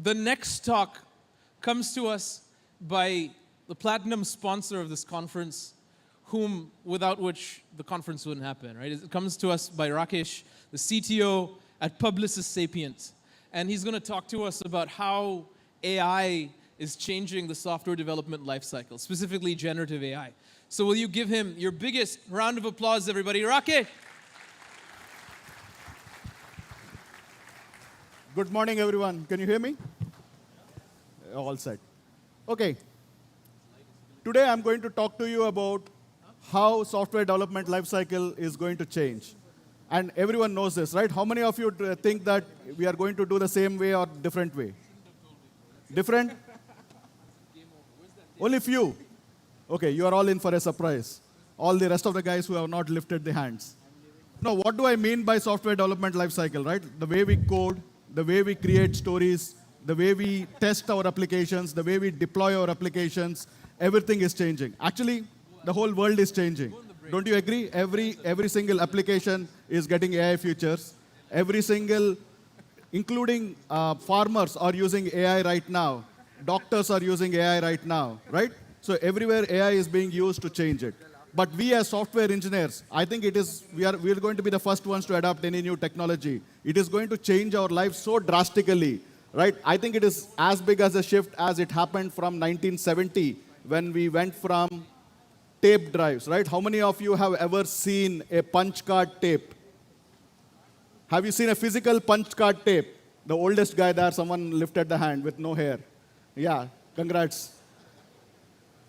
The next talk comes to us by the platinum sponsor of this conference, without which the conference wouldn't happen, right? It comes to us by Rakesh, the CTO at Publicis Sapient. And he's going to talk to us about how AI is changing the software development lifecycle, specifically generative AI. So will you give him your biggest round of applause, everybody? Rakesh! Good morning, everyone. Can you hear me? All set. Okay. Today, I'm going to talk to you about how software development lifecycle is going to change. And everyone knows this, right? How many of you think that we are going to do the same way or different way? Different? Only few. Okay, you are all in for a surprise. All the rest of the guys who have not lifted the hands. Now, what do I mean by software development lifecycle, right? The way we code, the way we create stories, the way we test our applications, the way we deploy our applications, everything is changing. Actually, the whole world is changing. Don't you agree? Every single application is getting AI features. Every single, including farmers are using AI right now. Doctors are using AI right now, right? So everywhere AI is being used to change it. But we as software engineers, I think we are going to be the first ones to adopt any new technology. It is going to change our lives so drastically, right? I think it is as big as a shift as it happened from 1970 when we went from tape drives, right? How many of you have ever seen a punch card tape? Have you seen a physical punch card tape? The oldest guy there, someone lifted the hand with no hair. Yeah, congrats.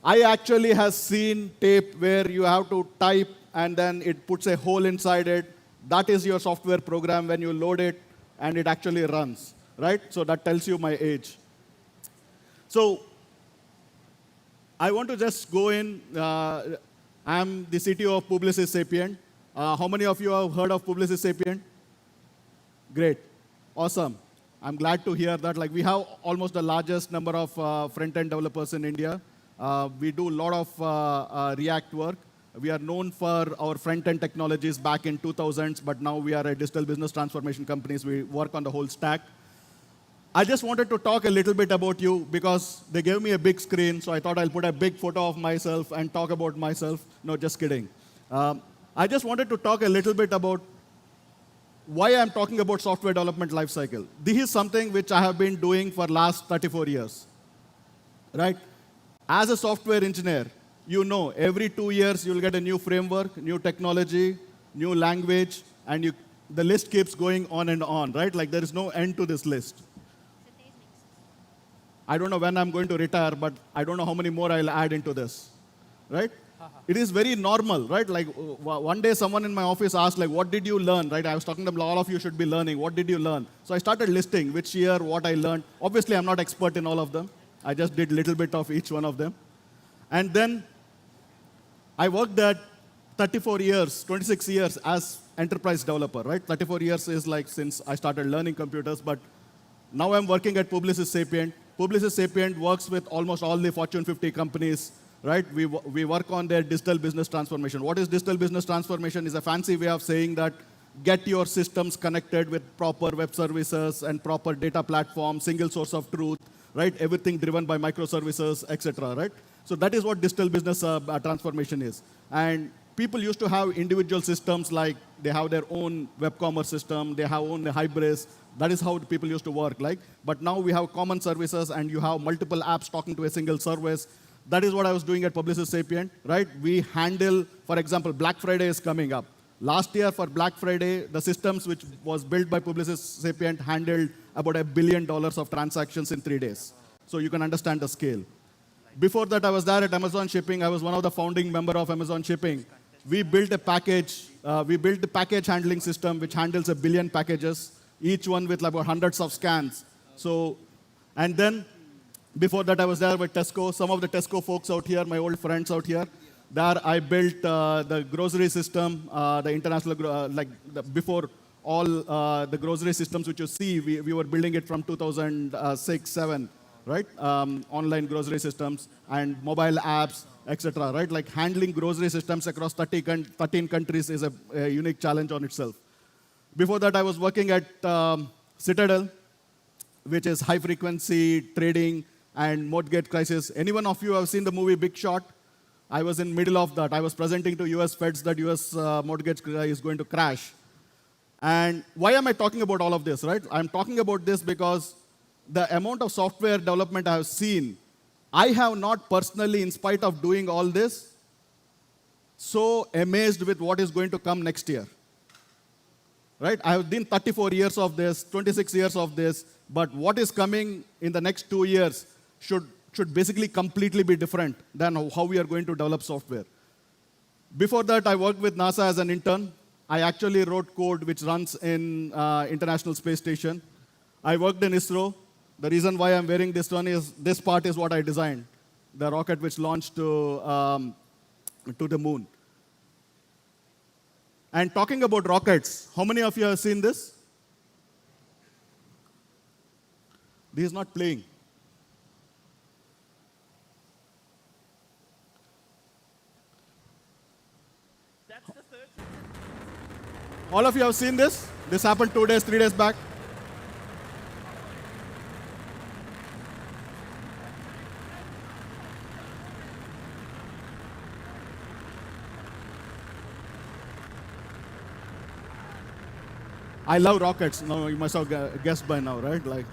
I actually have seen tape where you have to type and then it puts a hole inside it. That is your software program when you load it and it actually runs, right? So that tells you my age. So I want to just go in. I'm the CTO of Publicis Sapient. How many of you have heard of Publicis Sapient? Great. Awesome. I'm glad to hear that. Like, we have almost the largest number of front-end developers in India. We do a lot of React work. We are known for our front-end technologies back in 2000s, but now we are a digital business transformation companies. We work on the whole stack. I just wanted to talk a little bit about you because they gave me a big screen, so I thought I'll put a big photo of myself and talk about myself. No, just kidding. I just wanted to talk a little bit about why I'm talking about software development lifecycle. This is something which I have been doing for last 34 years, right? As a software engineer, you know every 2 years you'll get a new framework, new technology, new language, and the list keeps going on, right? Like, there is no end to this list. I don't know when I'm going to retire, but I don't know how many more I'll add into this, right? It is very normal, right? Like, one day someone in my office asked, like, what did you learn, right? I was talking to them, all of you should be learning. What did you learn? So I started listing which year, what I learned. Obviously, I'm not expert in all of them. I just did a little bit of each one of them. And then I worked at 34 years, 26 years as enterprise developer, right? 34 years is like since I started learning computers, but now I'm working at Publicis Sapient. Publicis Sapient works with almost all the Fortune 50 companies, right? We work on their digital business transformation. What is digital business transformation? Is a fancy way of saying that get your systems connected with proper web services and proper data platform, single source of truth, right? Everything driven by microservices, etc., right? So that is what digital business transformation is. And people used to have individual systems, like they have their own web commerce system, they have own Hybris. That is how people used to work like. But now we have common services and you have multiple apps talking to a single service. That is what I was doing at Publicis Sapient, right? We handle, for example, Black Friday is coming up. Last year for Black Friday, the systems which was built by Publicis Sapient handled about $1 billion of transactions in 3 days. So you can understand the scale. Before that, I was there at Amazon Shipping. I was one of the founding members of Amazon Shipping. We built a package. We built the package handling system, which handles 1 billion packages, each one with about hundreds of scans. So, and then before that, I was there with Tesco. Some of the Tesco folks out here, my old friends out here. There, I built the grocery system, the international, before all the grocery systems which you see, we were building it from 2006, 7. Right? Online grocery systems and mobile apps, etc. Right? Like, handling grocery systems across 13 countries is a unique challenge on itself. Before that, I was working at Citadel. which is high frequency trading and mortgage crisis. Anyone of you have seen the movie Big Short? I was in middle of that. I was presenting to US Feds that US mortgage is going to crash. And why am I talking about all of this, right? I'm talking about this because the amount of software development I have seen, I have not personally, in spite of doing all this, so amazed with what is going to come next year. Right? I have been 34 years of this, 26 years of this, but what is coming in the next 2 years should basically completely be different than how we are going to develop software. Before that, I worked with NASA as an intern. I actually wrote code which runs in International Space Station. I worked in ISRO. The reason why I'm wearing this one is this part is what I designed, the rocket which launched to the moon. And talking about rockets, how many of you have seen this? This is not playing. All of you have seen this? This happened 2 days, 3 days back. I love rockets. No, you must have guessed by now, right?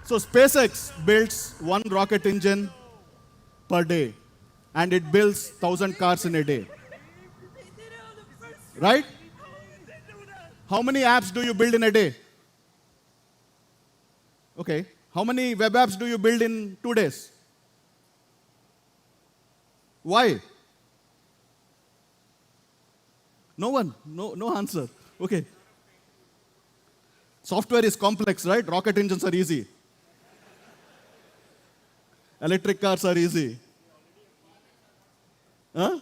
So SpaceX builds one rocket engine per day, and it builds 1,000 cars in a day. Right? How many apps do you build in a day? Okay. How many web apps do you build in 2 days? Why? No one. No answer. Okay. Software is complex, right? Rocket engines are easy. Electric cars are easy. Huh?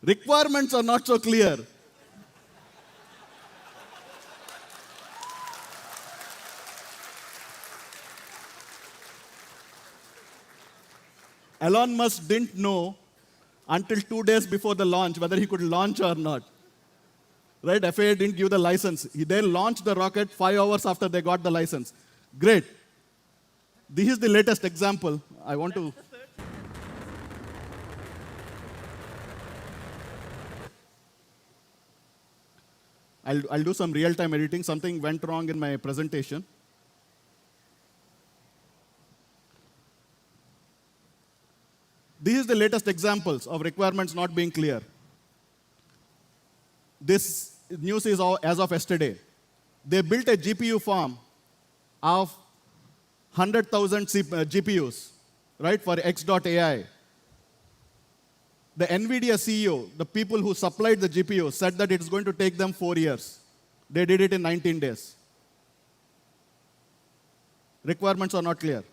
Requirements are not so clear. Elon Musk didn't know until 2 days before the launch whether he could launch or not. Right? FAA didn't give the license. They launched the rocket 5 hours after they got the license. Great. This is the latest example. I want to. I'll do some real-time editing. Something went wrong in my presentation. This is the latest examples of requirements not being clear. This news is as of yesterday. They built a GPU farm of 100,000 GPUs, right, for X.AI. The NVIDIA CEO, the people who supplied the GPU, said that it's going to take them 4 years. They did it in 19 days. Requirements are not clear.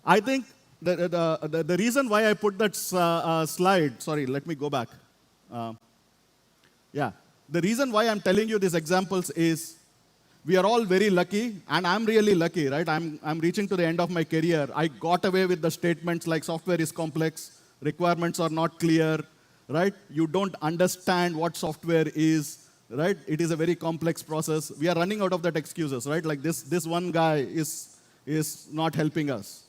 I think the reason why I put that slide, sorry, let me go back. The reason why I'm telling you these examples is we are all very lucky, and I'm really lucky, right? I'm reaching to the end of my career. I got away with the statements like software is complex, requirements are not clear, right? You don't understand what software is, right? It is a very complex process. We are running out of that excuses, right? Like this one guy is not helping us,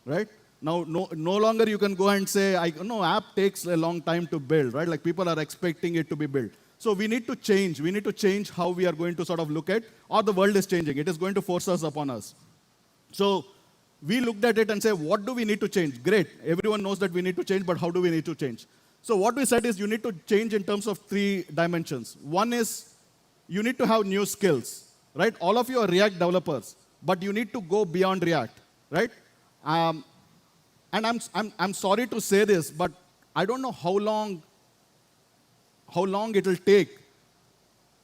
right? Now, no longer you can go and say, no, app takes a long time to build, right? Like people are expecting it to be built. So we need to change. We need to change how we are going to sort of look at, or the world is changing. It is going to force us upon us. So we looked at it and say, what do we need to change? Great. Everyone knows that we need to change, but how do we need to change? So what we said is you need to change in terms of 3 dimensions. One is you need to have new skills, right? All of you are React developers, but you need to go beyond React, right? And I'm sorry to say this, but I don't know how long it will take,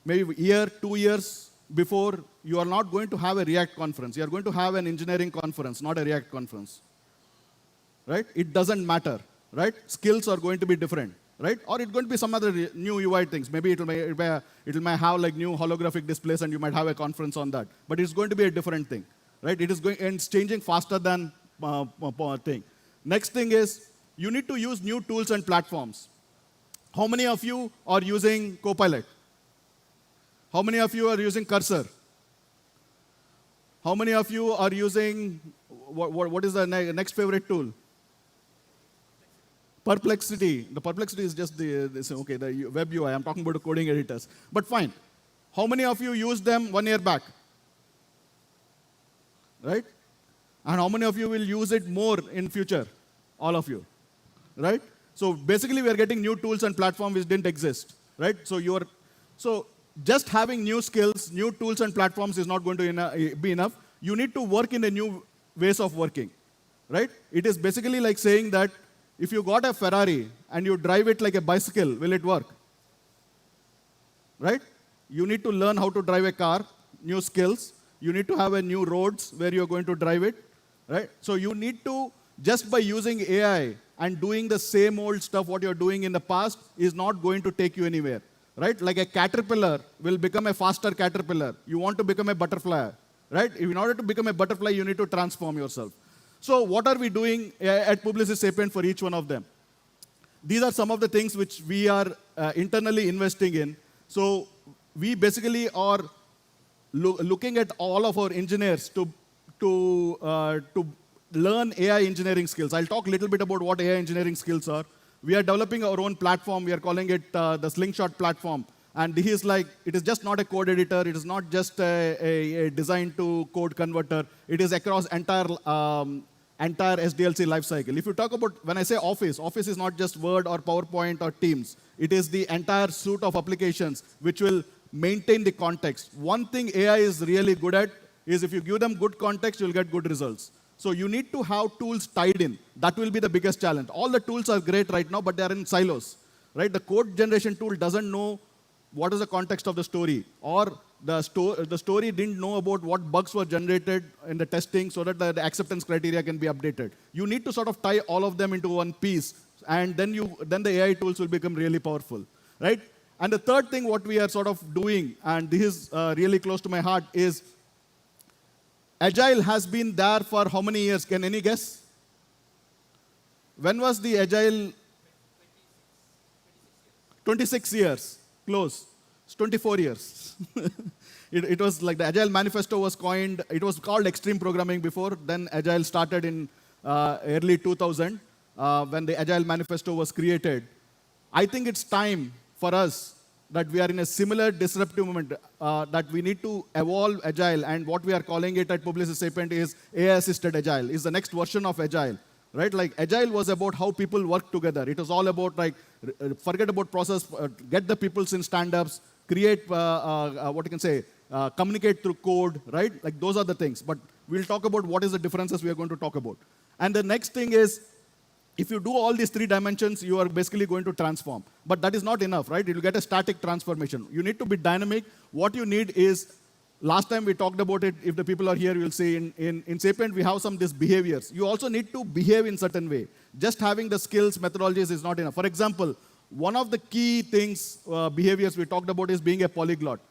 maybe a year, 2 years before you are not going to have a React conference. You are going to have an engineering conference, not a React conference. Right? It doesn't matter. Right? Skills are going to be different. Right? Or it's going to be some other new UI things. Maybe it may have like new holographic displays and you might have a conference on that. But it's going to be a different thing. Right? It is going and it's changing faster than thing. Next thing is you need to use new tools and platforms. How many of you are using Copilot? How many of you are using Cursor? How many of you are using, what is the next favorite tool? Perplexity. The Perplexity is just the web UI. I'm talking about the coding editors. But fine. How many of you used them 1 year back? Right? And how many of you will use it more in future? All of you. Right? So basically we are getting new tools and platforms which didn't exist. Right? So just having new skills, new tools and platforms is not going to be enough. You need to work in a new ways of working. Right? It is basically like saying that if you got a Ferrari and you drive it like a bicycle, will it work? Right? You need to learn how to drive a car, new skills. You need to have a new roads where you're going to drive it. Right? So you need to, just by using AI and doing the same old stuff what you're doing in the past is not going to take you anywhere. Right? Like a caterpillar will become a faster caterpillar. You want to become a butterfly. Right? In order to become a butterfly, you need to transform yourself. So what are we doing at Publicis Sapient for each one of them? These are some of the things which we are internally investing in. So we basically are looking at all of our engineers to learn AI engineering skills. I'll talk a little bit about what AI engineering skills are. We are developing our own platform. We are calling it the Slingshot platform. And this is like, it is just not a code editor. It is not just a design to code converter. It is across entire SDLC lifecycle. If you talk about, when I say Office, Office is not just Word or PowerPoint or Teams. It is the entire suite of applications which will maintain the context. One thing AI is really good at is if you give them good context, you'll get good results. So you need to have tools tied in. That will be the biggest challenge. All the tools are great right now, but they are in silos. Right? The code generation tool doesn't know what is the context of the story, or the story didn't know about what bugs were generated in the testing so that the acceptance criteria can be updated. You need to sort of tie all of them into one piece, and then the AI tools will become really powerful. Right? And the third thing what we are sort of doing, and this is really close to my heart, is Agile has been there for how many years? Can any guess? When was the Agile? 26 years. Close. It's 24 years. it was like the Agile Manifesto was coined. It was called Extreme Programming before. Then Agile started in early 2000 when the Agile Manifesto was created. I think it's time for us that we are in a similar disruptive moment, that we need to evolve Agile, and what we are calling it at Publicis Sapient is AI-assisted Agile, is the next version of Agile. Right? Like Agile was about how people work together. It was all about like, forget about process, get the peoples in stand-ups, create, what you can say, communicate through code, right? Like those are the things. But we'll talk about what is the differences we are going to talk about. And the next thing is, if you do all these three dimensions, you are basically going to transform. But that is not enough, right? You will get a static transformation. You need to be dynamic. What you need is, last time we talked about it, if the people are here, you will see in Sapient, we have some these behaviors. You also need to behave in certain way. Just having the skills, methodologies is not enough. For example, one of the key things, behaviors we talked about is being a polyglot.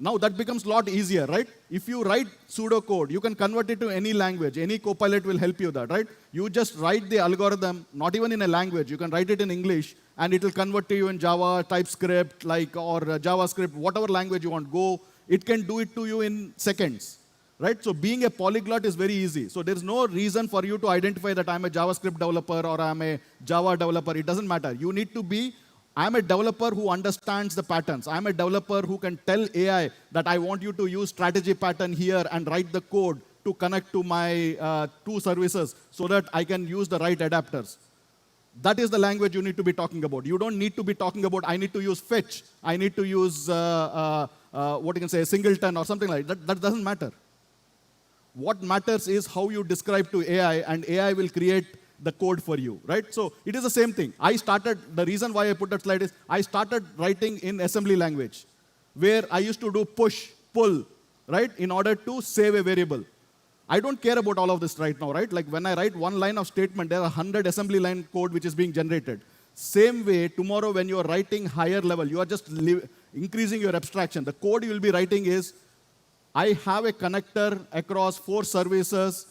Now that becomes a lot easier, right? If you write pseudocode, you can convert it to any language. Any Copilot will help you that, right? You just write the algorithm, not even in a language. You can write it in English, and it will convert to you in Java, TypeScript, or JavaScript, whatever language you want. Go. It can do it to you in seconds, right? So being a polyglot is very easy. So there's no reason for you to identify that I'm a JavaScript developer or I'm a Java developer. It doesn't matter. You need to be, I'm a developer who understands the patterns. I'm a developer who can tell AI that I want you to use strategy pattern here and write the code to connect to my two services so that I can use the right adapters. That is the language you need to be talking about. You don't need to be talking about, I need to use fetch, I need to use, what you can say, singleton or something like that. That doesn't matter. What matters is how you describe to AI, and AI will create the code for you, right? So it is the same thing. The reason why I put that slide is, I started writing in assembly language, where I used to do push, pull, right, in order to save a variable. I don't care about all of this right now, right? Like when I write one line of statement, there are 100 assembly line code which is being generated. Same way, tomorrow when you are writing higher level, you are just increasing your abstraction. The code you will be writing is, I have a connector across 4 services.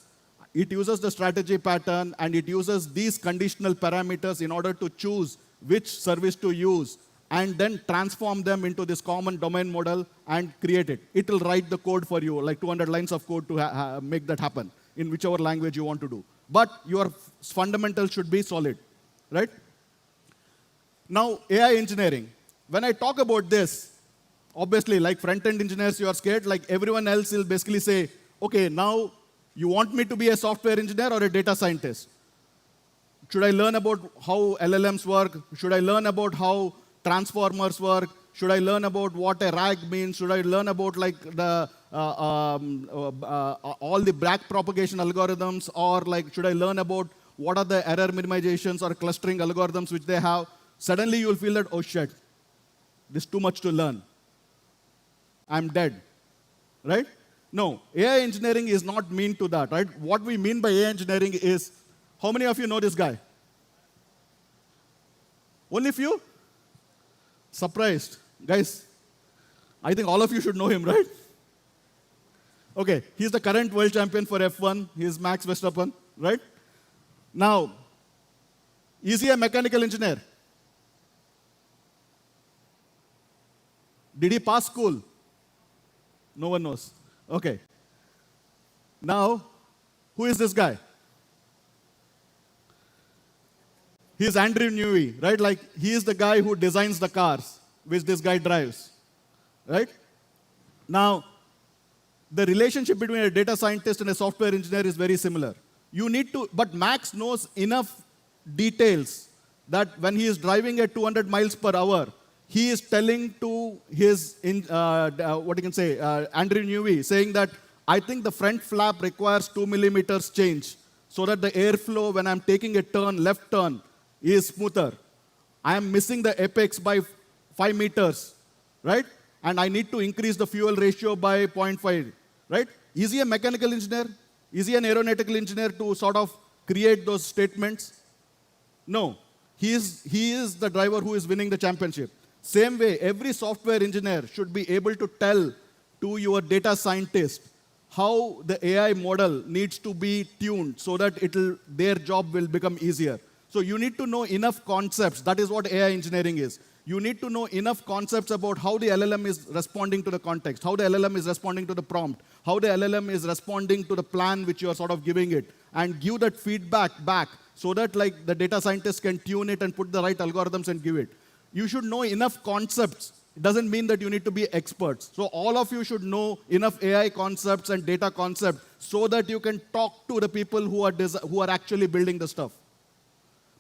It uses the strategy pattern, and it uses these conditional parameters in order to choose which service to use, and then transform them into this common domain model and create it. It will write the code for you, like 200 lines of code to make that happen in whichever language you want to do. But your fundamentals should be solid, right? Now, AI engineering. When I talk about this, obviously, like front-end engineers, you are scared. Like everyone else will basically say, okay, now you want me to be a software engineer or a data scientist? Should I learn about how LLMs work? Should I learn about how transformers work? Should I learn about what a RAG means? Should I learn about like the all the backpropagation algorithms, or like should I learn about what are the error minimizations or clustering algorithms which they have? Suddenly you'll feel that, oh shit, there's too much to learn. I'm dead, right? No, AI engineering is not mean to that, right? What we mean by AI engineering is, how many of you know this guy? Only few? Surprised. Guys, I think all of you should know him, right? Okay, he's the current world champion for F1. He's Max Verstappen, right? Now, is he a mechanical engineer? Did he pass school? No one knows. Okay. Now, who is this guy? He's Andrew Newey, right? Like, he is the guy who designs the cars, which this guy drives, right? Now, the relationship between a data scientist and a software engineer is very similar. You need to, but Max knows enough details that when he is driving at 200 miles per hour, he is telling to his, what you can say, Andrew Newey, saying that I think the front flap requires 2 millimeters change so that the airflow when I'm taking a turn, left turn, is smoother. I am missing the apex by 5 meters, right? And I need to increase the fuel ratio by 0.5, right? Is he a mechanical engineer? Is he an aeronautical engineer to sort of create those statements? No. He is the driver who is winning the championship. Same way, every software engineer should be able to tell to your data scientist how the AI model needs to be tuned so that their job will become easier. So you need to know enough concepts. That is what AI engineering is. You need to know enough concepts about how the LLM is responding to the context, how the LLM is responding to the prompt, how the LLM is responding to the plan which you are sort of giving it, and give that feedback back so that like the data scientist can tune it and put the right algorithms and give it. You should know enough concepts. It doesn't mean that you need to be experts. So all of you should know enough AI concepts and data concepts so that you can talk to the people who are actually building the stuff.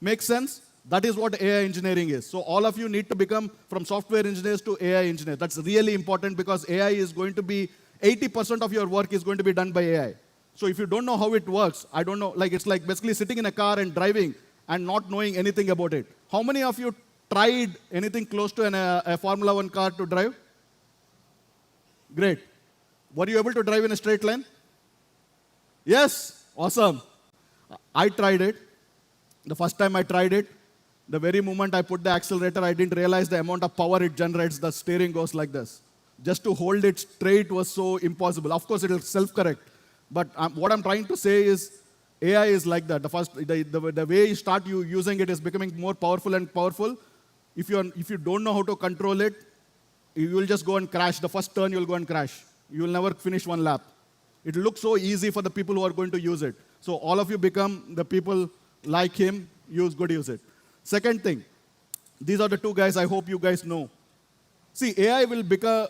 Make sense? That is what AI engineering is. So all of you need to become from software engineers to AI engineers. That's really important because AI is going to be, 80% of your work is going to be done by AI. So if you don't know how it works, I don't know, like it's like basically sitting in a car and driving and not knowing anything about it. How many of you tried anything close to a Formula 1 car to drive? Great. Were you able to drive in a straight line? Yes? Awesome. I tried it. The first time I tried it, the very moment I put the accelerator, I didn't realize the amount of power it generates. The steering goes like this. Just to hold it straight was so impossible. Of course, it will self-correct. But what I'm trying to say is, AI is like that. The way you start using it is becoming more powerful and powerful. If you don't know how to control it, you will just go and crash. The first turn, you will go and crash. You will never finish one lap. It looks so easy for the people who are going to use it. So all of you become the people like him, use it. Second thing, these are the two guys I hope you guys know. See, AI will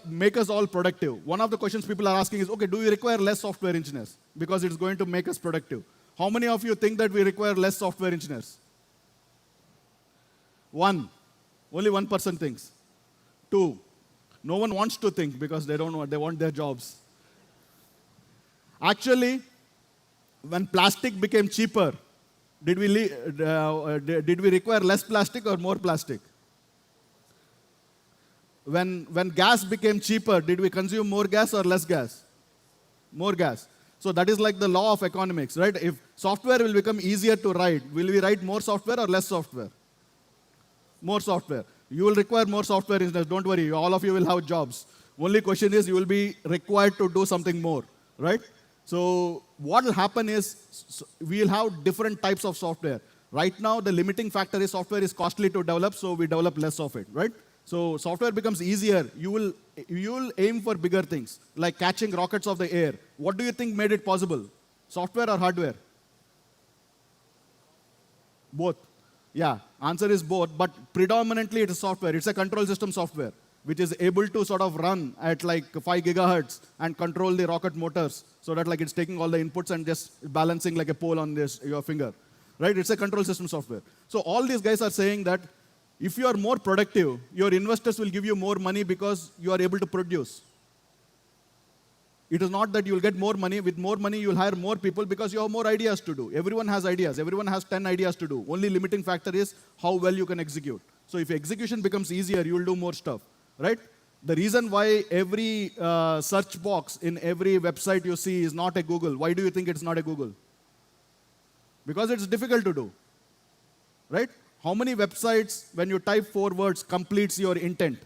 make us all productive. One of the questions people are asking is, okay, do we require less software engineers? Because it's going to make us productive. How many of you think that we require less software engineers? One. Only 1% thinks. Two. No one wants to think because they don't know, they want their jobs. Actually, when plastic became cheaper, did we require less plastic or more plastic? When gas became cheaper, did we consume more gas or less gas? More gas. So that is like the law of economics, right? If software will become easier to write, will we write more software or less software? More software. You will require more software engineers. Don't worry, all of you will have jobs. Only question is you will be required to do something more, right? So what will happen is we will have different types of software. Right now, the limiting factor is software is costly to develop, so we develop less of it, right? So software becomes easier. You will aim for bigger things, like catching rockets of the air. What do you think made it possible? Software or hardware? Both. Yeah, answer is both, but predominantly it is software. It's a control system software, which is able to sort of run at like 5 gigahertz and control the rocket motors so that like it's taking all the inputs and just balancing like a pole on your finger. Right? It's a control system software. So all these guys are saying that if you are more productive, your investors will give you more money because you are able to produce. It is not that you will get more money. With more money, you will hire more people because you have more ideas to do. Everyone has ideas. Everyone has 10 ideas to do. Only limiting factor is how well you can execute. So if execution becomes easier, you will do more stuff, right? The reason why every search box in every website you see is not a Google, why do you think it's not a Google? Because it's difficult to do, right? How many websites, when you type 4 words, completes your intent?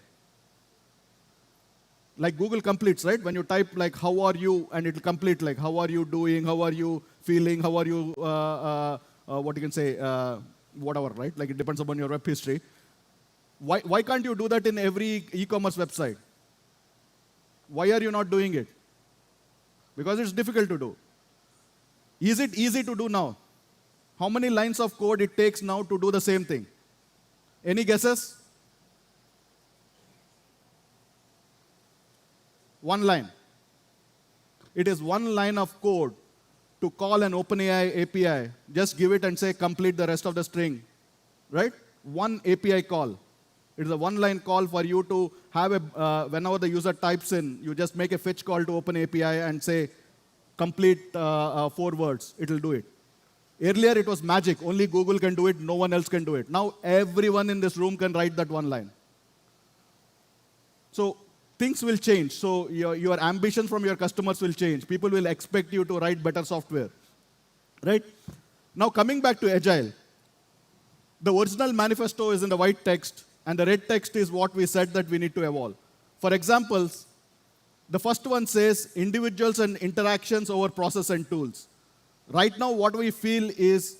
Like Google completes, right? When you type like, how are you, and it will complete like, how are you doing, how are you feeling, how are you, what you can say, whatever, right? Like it depends upon your web history. Why can't you do that in every e-commerce website? Why are you not doing it? Because it's difficult to do. Is it easy to do now? How many lines of code it takes now to do the same thing? Any guesses? 1 line. It is 1 line of code to call an OpenAI API. Just give it and say, complete the rest of the string. Right? 1 API call. It is a 1-line call for you to have whenever the user types in, you just make a fetch call to OpenAPI and say, complete 4 words. It will do it. Earlier, it was magic. Only Google can do it. No one else can do it. Now, everyone in this room can write that 1 line. So things will change. So your ambition from your customers will change. People will expect you to write better software. Right? Now, coming back to Agile. The original manifesto is in the white text, and the red text is what we said that we need to evolve. For examples, the first one says individuals and interactions over process and tools. Right now, what we feel is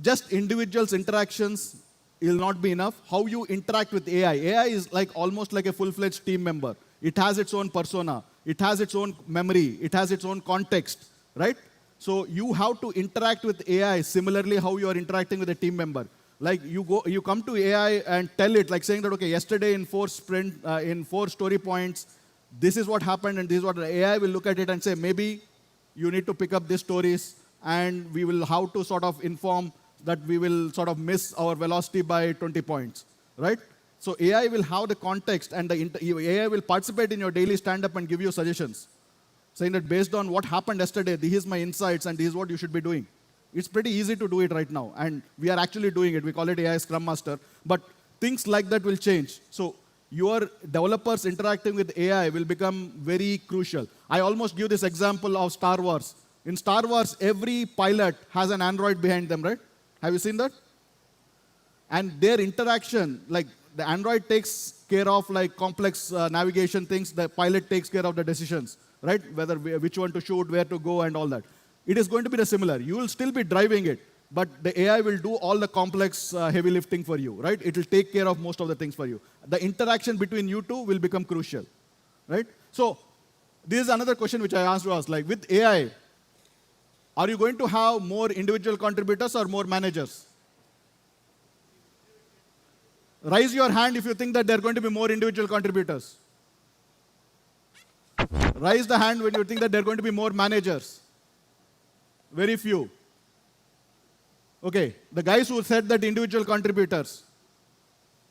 just individuals' interactions will not be enough. How you interact with AI. AI is like almost like a full-fledged team member. It has its own persona. It has its own memory. It has its own context, right? So you have to interact with AI similarly how you are interacting with a team member. Like you come to AI and tell it, like saying that, okay, yesterday in 4 story points, this is what happened and this is what the AI will look at it and say, maybe you need to pick up these stories and we will have to sort of inform that we will sort of miss our velocity by 20 points, right? So AI will have the context and the AI will participate in your daily stand-up and give you suggestions, saying that based on what happened yesterday, this is my insights and this is what you should be doing. It's pretty easy to do it right now, and we are actually doing it. We call it AI Scrum Master, but things like that will change. So your developers interacting with AI will become very crucial. I almost give this example of Star Wars. In Star Wars, every pilot has an android behind them, right? Have you seen that? And their interaction, like the android takes care of like complex navigation things, the pilot takes care of the decisions, right? Which one to shoot, where to go, and all that. It is going to be the similar. You will still be driving it, but the AI will do all the complex heavy lifting for you, right? It will take care of most of the things for you. The interaction between you two will become crucial, right? So this is another question which I asked us, like with AI, are you going to have more individual contributors or more managers? Raise your hand if you think that there are going to be more individual contributors. Raise the hand when you think that there are going to be more managers. Very few. Okay, the guys who said that individual contributors.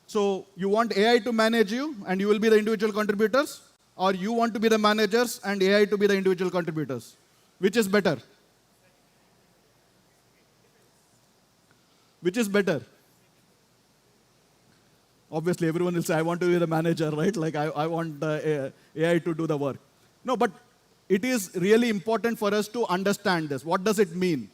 So you want AI to manage you and you will be the individual contributors, or you want to be the managers and AI to be the individual contributors? Which is better? Which is better? Obviously, everyone will say, I want to be the manager, right? Like, I want AI to do the work. No, but it is really important for us to understand this. What does it mean?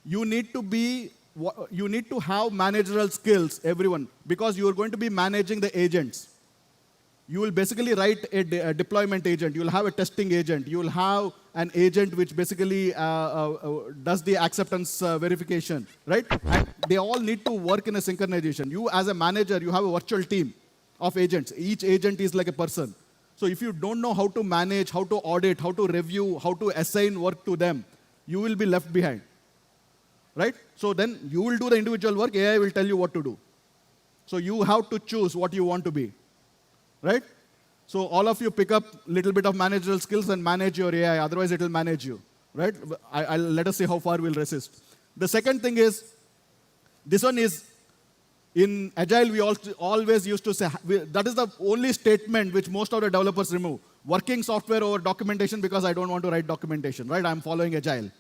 You need to have managerial skills, everyone, because you are going to be managing the agents. You will basically write a deployment agent. You will have a testing agent. You will have an agent which basically does the acceptance verification, right? And they all need to work in a synchronization. You as a manager, you have a virtual team of agents. Each agent is like a person. So if you don't know how to manage, how to audit, how to review, how to assign work to them, you will be left behind, right? So then you will do the individual work, AI will tell you what to do. So you have to choose what you want to be, right? So all of you pick up a little bit of managerial skills and manage your AI, otherwise it will manage you, right? Let us see how far we'll resist. The second thing is, this one is, in Agile, we always used to say, that is the only statement which most of the developers remove. Working software over documentation because I don't want to write documentation, right? I'm following Agile.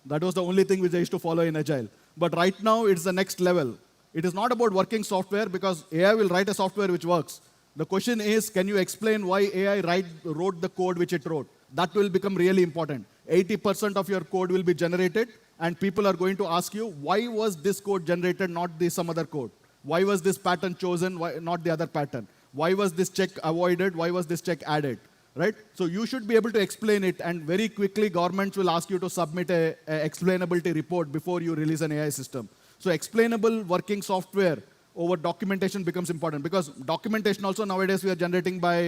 That was the only thing which I used to follow in Agile. But right now, it's the next level. It is not about working software because AI will write a software which works. The question is, can you explain why AI wrote the code which it wrote? That will become really important. 80% of your code will be generated, and people are going to ask you, why was this code generated, not some other code? Why was this pattern chosen, why not the other pattern? Why was this check avoided? Why was this check added? Right? So you should be able to explain it, and very quickly governments will ask you to submit a explainability report before you release an AI system. So explainable working software over documentation becomes important, because documentation also nowadays we are generating by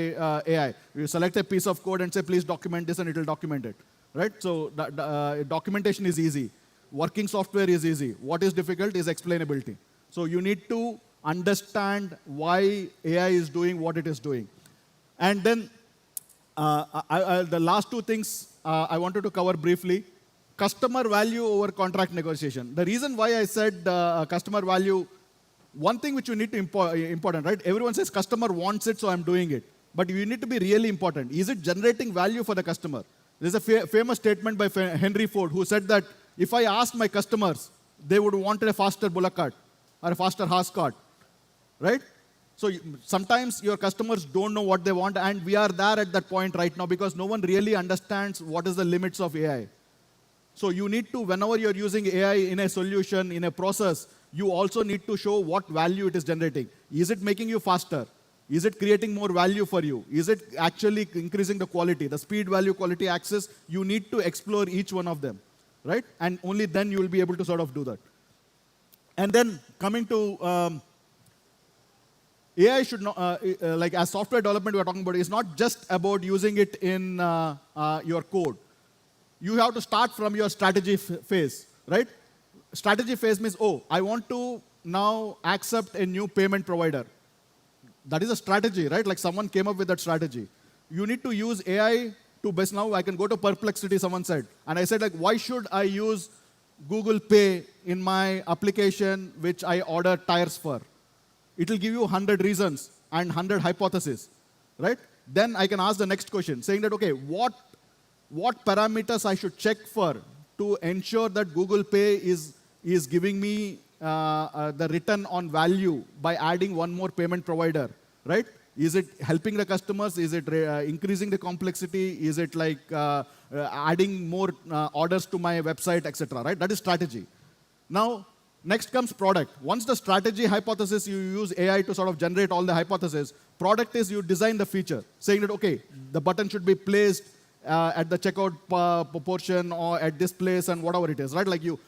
AI. You select a piece of code and say, please document this, and it will document it. Right? So documentation is easy. Working software is easy. What is difficult is explainability. So you need to understand why AI is doing what it is doing. And then the last two things I wanted to cover briefly. Customer value over contract negotiation. The reason why I said customer value, one thing which you need to important, right? Everyone says customer wants it, so I'm doing it. But you need to be really important. Is it generating value for the customer? There's a famous statement by Henry Ford, who said that if I asked my customers, they would want a faster bullock cart or a faster horse cart, right? So sometimes your customers don't know what they want, and we are there at that point right now because no one really understands what is the limits of AI. So you need to, whenever you're using AI in a solution, in a process, you also need to show what value it is generating. Is it making you faster? Is it creating more value for you? Is it actually increasing the quality? The speed, value, quality, access, you need to explore each one of them, right? And only then you will be able to sort of do that. And then coming to AI should not, like as software development we are talking about, is not just about using it in your code. You have to start from your strategy phase, right? Strategy phase means, oh, I want to now accept a new payment provider. That is a strategy, right? Like someone came up with that strategy. You need to use AI to best. Now I can go to Perplexity, someone said. And I said, like, why should I use Google Pay in my application which I order tires for? It will give you 100 reasons and 100 hypotheses, right? Then I can ask the next question, saying that, okay, what parameters I should check for to ensure that Google Pay is giving me the return on value by adding one more payment provider, right? Is it helping the customers? Is it increasing the complexity? Is it like adding more orders to my website, etc., right? That is strategy. Now, next comes product. Once the strategy hypothesis, you use AI to sort of generate all the hypotheses. Product is you design the feature, saying that, okay, the button should be placed at the checkout portion or at this place and whatever it is, right? Like you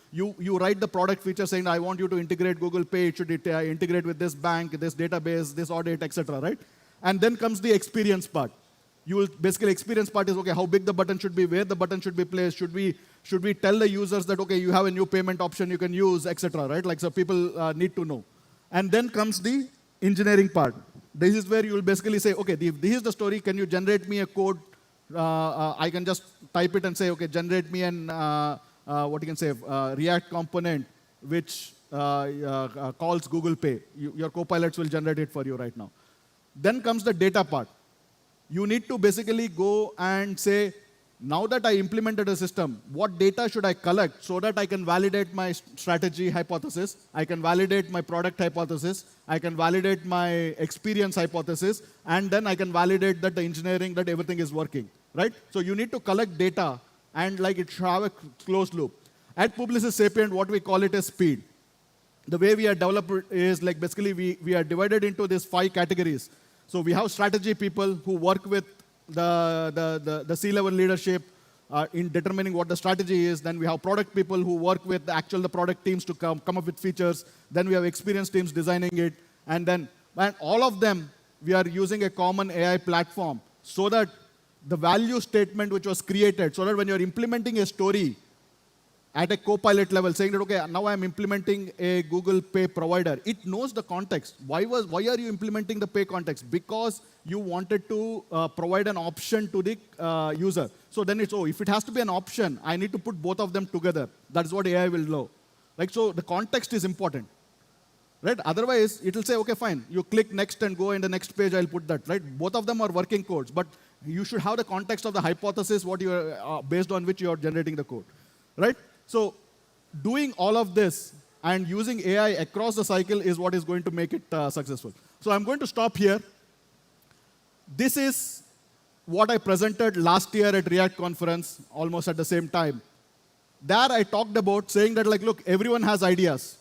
write the product feature saying, I want you to integrate Google Pay, it should integrate with this bank, this database, this audit, etc., right? And then comes the experience part. You will basically, experience part is, okay, how big the button should be, where the button should be placed, should we tell the users that, okay, you have a new payment option you can use, etc., right? Like, so people need to know. And then comes the engineering part. This is where you will basically say, okay, this is the story, can you generate me a code? I can just type it and say, okay, generate me an, React component which calls Google Pay. Your copilots will generate it for you right now. Then comes the data part. You need to basically go and say, now that I implemented a system, what data should I collect so that I can validate my strategy hypothesis, I can validate my product hypothesis, I can validate my experience hypothesis, and then I can validate that the engineering, that everything is working, right? So you need to collect data, and like it should have a closed loop. At Publicis Sapient, what we call it is speed. The way we are developed is like basically we are divided into these 5 categories. So we have strategy people who work with the C-level leadership, in determining what the strategy is. Then we have product people who work with the product teams to come up with features. Then we have experienced teams designing it. And all of them, we are using a common AI platform so that the value statement which was created, so that when you're implementing a story at a Copilot level, saying that, okay, now I'm implementing a Google Pay provider, it knows the context. Why are you implementing the pay context? Because you wanted to provide an option to the user. So then it's, if it has to be an option, I need to put both of them together. That's what AI will know. So the context is important. Right? Otherwise, it will say, okay, fine, you click next and go in the next page, I'll put that. Right? Both of them are working codes, but you should have the context of the hypothesis based on which you are generating the code. Right? So doing all of this and using AI across the cycle is what is going to make it successful. So I'm going to stop here. This is what I presented last year at React conference, almost at the same time. There I talked about saying that, look, everyone has ideas.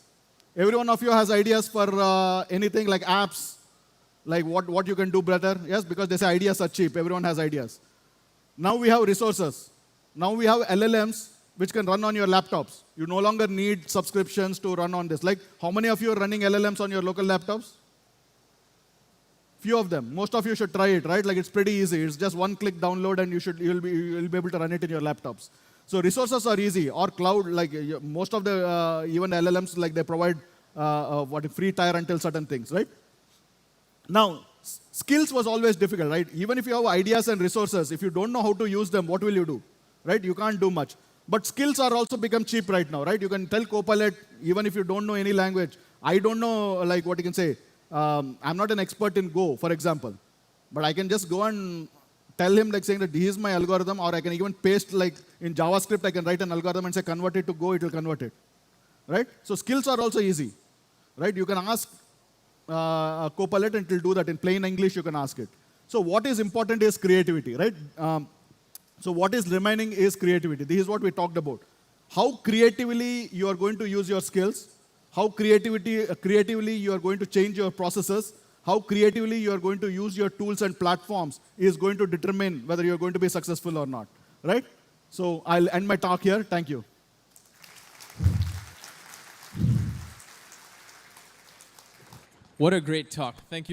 Every one of you has ideas for anything like apps, like what you can do better. Yes, because they say ideas are cheap. Everyone has ideas. Now we have resources. Now we have LLMs which can run on your laptops. You no longer need subscriptions to run on this. How many of you are running LLMs on your local laptops? Few of them. Most of you should try it, right? It's pretty easy. It's just one click download and you'll be able to run it in your laptops. So resources are easy. Or cloud, most of the even LLMs, they provide free tier until certain things, right? Now, skills was always difficult, right? Even if you have ideas and resources, if you don't know how to use them, what will you do? Right? You can't do much. But skills are also become cheap right now, right? You can tell Copilot, even if you don't know any language, I don't know, what you can say. I'm not an expert in Go, for example. But I can just go and tell him, saying that this is my algorithm, or I can even paste, in JavaScript, I can write an algorithm and say, convert it to Go, it will convert it. Right? So skills are also easy. Right? You can ask Copilot and it will do that. In plain English, you can ask it. So what is important is creativity, right? So what is remaining is creativity. This is what we talked about. How creatively you are going to use your skills, how creatively you are going to change your processes, how creatively you are going to use your tools and platforms is going to determine whether you are going to be successful or not. Right? So I'll end my talk here. Thank you. What a great talk. Thank you.